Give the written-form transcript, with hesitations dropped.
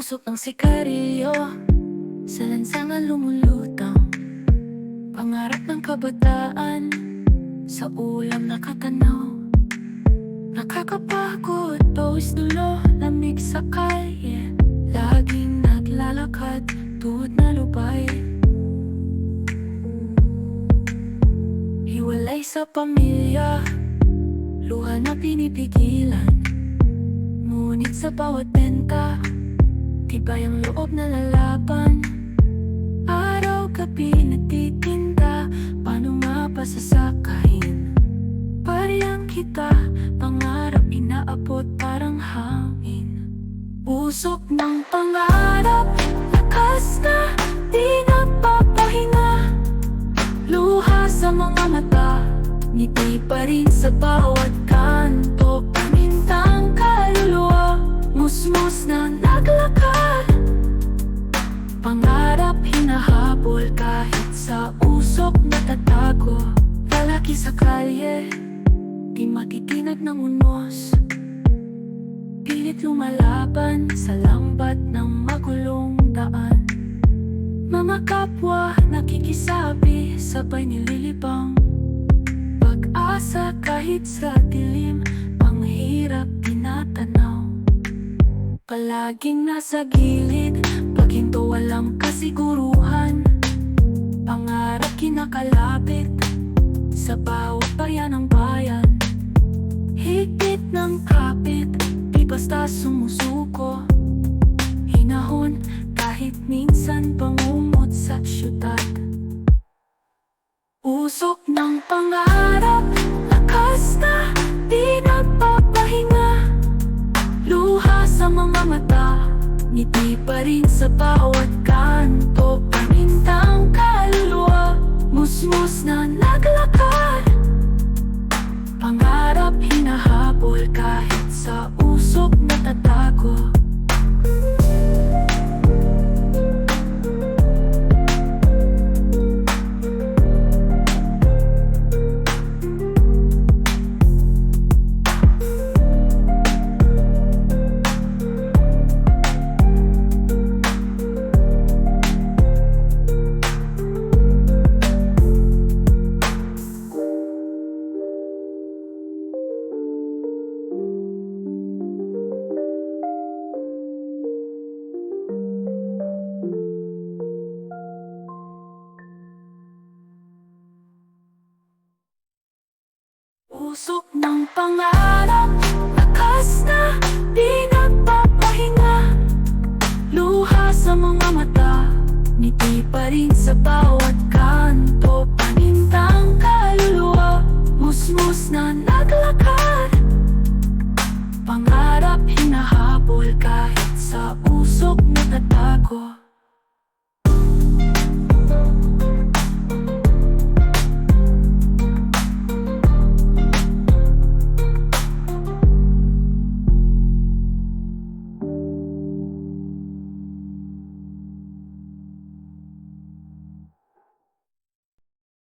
Usok ng sigarilyo sa lansangan lumulutang. Pangarap ng kabataan sa ulam nakatanaw. Nakakapagod, pawis dulo, lamig sa kalye. Laging naglalakad, tuhod na lubay. Hiwalay sa pamilya, luha na pinipigilan. Ngunit sa bawat benta, tibay ang loob na lalaban. Araw-gabi nagtitinda, paano mapasasakahin? Parehang kita, pangarap inaabot parang hangin. Usok ng pangarap, lakas na di nagpapahinga. Luha sa mga mata, ngiti pa rin sa bawat kanto. Pamintang kaluluwa, musmos na naglakad. Pangarap hinahabol kahit sa usok natatago. Lalaki sa kalye, di matitinag ng unos. Pilit lumalaban sa lambat ng magulong daan. Mga kapwa nakikisabi, sabay nililibang. Pag-asa kahit sa dilim, panghirap tinatanaw. Palaging nasa gilid, pag hinto walang kasiguruhan. Pangarap kinakalapit sa bawat bayan ng bayan. Higpit ng kapit, di basta sumusuko. Hinahon kahit minsan pangumot sa syudad. Usok ng pangarap, lakas na di nagpapahinga. Luha sa mga mata, ngiti pa rin sa bawat kanto. Pamintang kaluluwa, musmos na naglakad. Pangarap hinahabol kahit sa usok natatago. Usok ng pangarap, lakas na di nagpapahinga. Luha sa mga mata, ngiti pa rin sa bawat kanto. Pamintang kaluluwa, musmos na naglakad. Pangarap hinahabol kahit sa usok natatago.